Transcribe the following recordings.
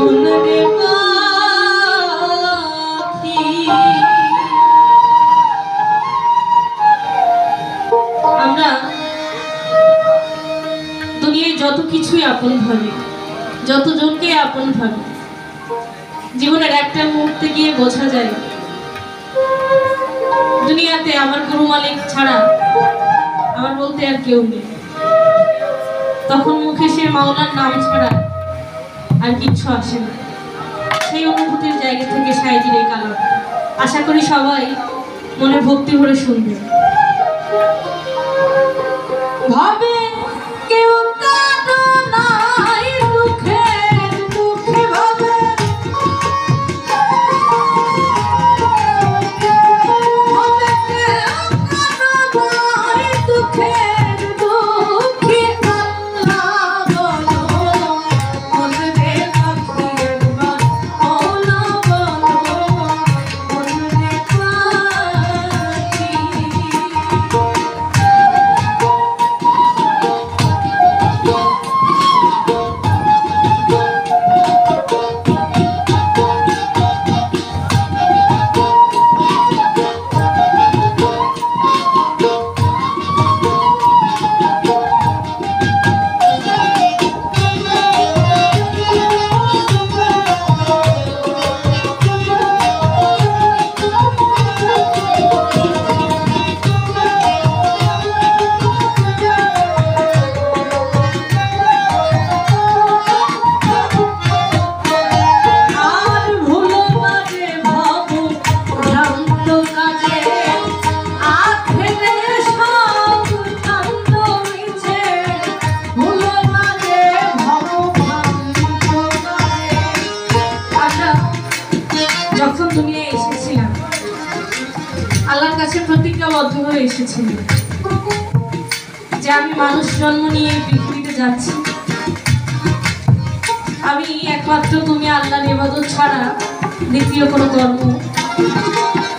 মনরে পাখি আমরা দুনিয়ায় যত কিছুই আপন ভাবি, যতজনকে আপন ভাবি, জীবনের একটা মুহূর্তে গিয়ে বোঝা যায় দুনিয়াতে আমার গুরু মালিক ছাড়া আমার বলতে আর কেউ নেই। তখন মুখে সে মাওলার নাম ছাড়া আর কিচ্ছু আসে না। সেই অনুভূতির জায়গা থেকে সাইজির এই কালাম আশা করি সবাই মনে ভক্তি ভরে শুনবে। ভাবে কেউ কাঁদো নাই দুঃখের মুখে, ভাবে কেউ কাঁদো নাই দুঃখের দুঃখে, আল্লাহ বলো মনরে পাখি একবার, আল্লাহ বলো মনরে পাখি। যখন দুনিয়ায় এসেছিলাম আল্লাহর কাছে প্রতিজ্ঞাবদ্ধ হয়ে এসেছিলাম যে আমি মানুষ জন্ম নিয়ে এই পৃথিবীতে যাচ্ছি, আমি একমাত্র তুমি আল্লাহর ইবাদত ছাড়া দ্বিতীয় কোনো কর্ম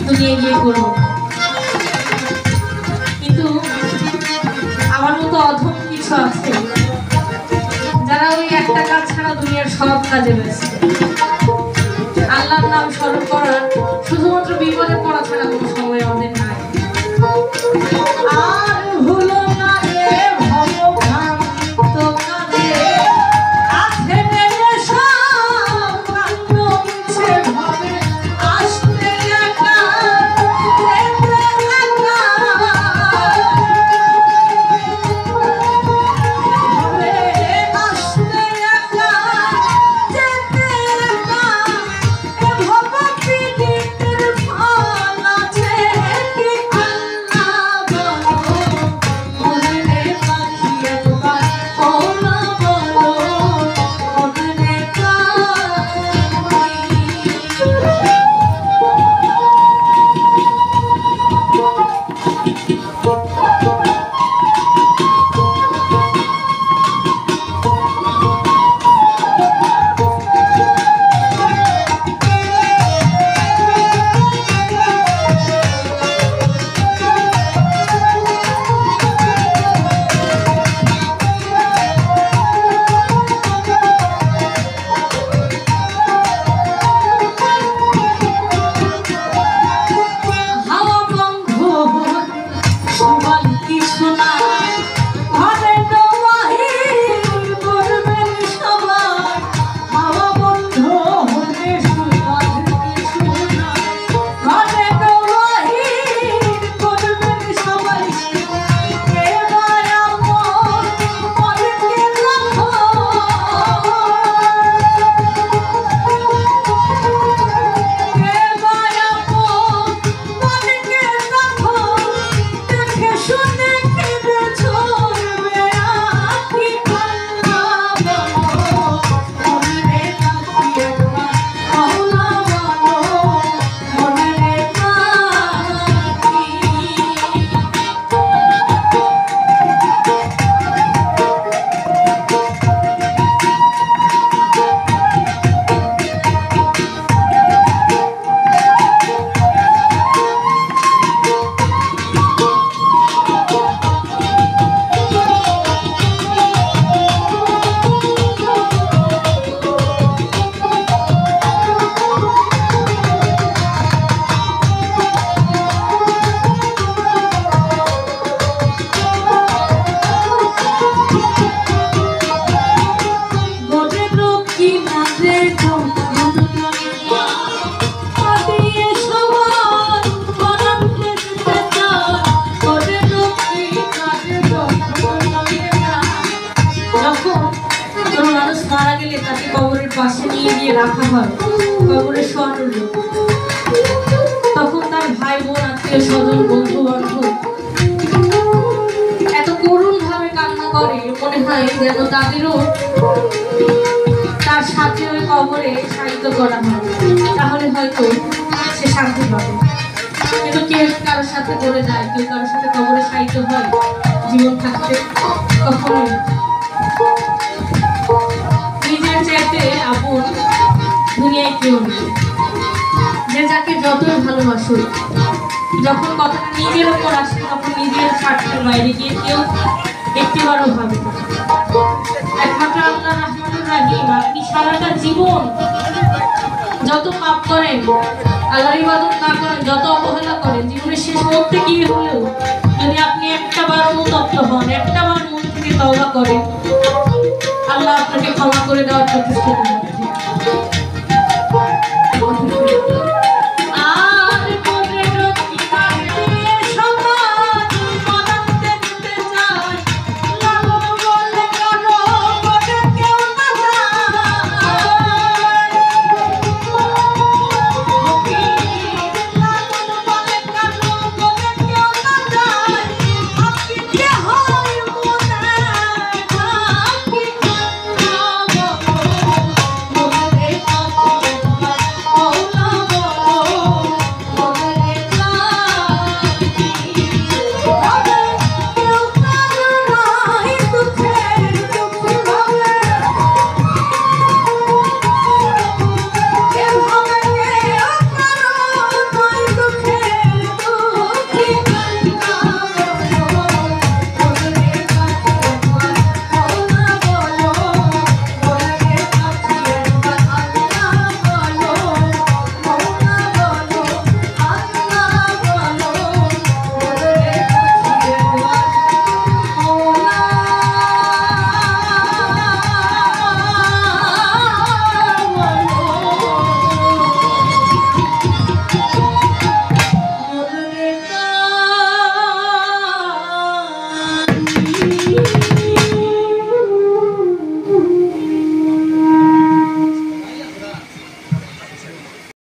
দুনিয়ায় গিয়ে করবো। কিন্তু আমার মতো অধম কিছু আছে যারা ওই একটা কাজ ছাড়া দুনিয়ার সব কাজে ব্যস্ত। আল্লাহর নাম স্মরণ করার শুধুমাত্র বিপদে পড়া ছাড়া কোনো সময় আমাদের নাই। আর ভুলো না রে ভবভ্রান্ত কাজে, আছে মেরে সব কাণ্ড মিছে ভাবে, আসতে একা যেতে একা, ভাবে আসতে একা যেতে একা, ভবপীড়িতের ফল আছে কি আল্লাহ বলো তাকে কবরের পাশে নিয়ে গিয়ে রাখা হয়, কবরে শোয়ানোর জন্য। তখন তার ভাই বোন, আত্মীয় স্বজন, বন্ধু বান্ধব এত করুণ ভাবে কান্না করে, মনে হয় যেন তাদেরও তার সাথে ওই কবরে শায়িত করা হয়, তাহলে হয়তো সে শান্তি পাবে। কিন্তু কেউ কারোর সাথে করে যায়, কেউ কারোর সাথে কবরে শায়িত হয় জীবন থাকতে? কখনোই না। নিজের চাইতে আপন দুনিয়ায় কেউ নেই। যে যাকে যতই ভালোবাসো, যখন কথাটা নিজের ওপর আসে তখন নিজের স্বার্থের বাইরে গিয়ে কেউ একটিবারও ভাবে না। একমাত্র আল্লাহ রহমানুর রাহিম। আপনি সারাটা জীবন যত পাপ করেন, আল্লাহর ইবাদত না করেন, যত অবহেলা করেন, জীবনের শেষ মুহূর্তে গিয়ে হলেও যদি আপনি একটাবার অনুতপ্ত হন, একটাবার মন থেকে তওবা করেন, আল্লাহ আপনাকে ক্ষমা করে দেওয়ার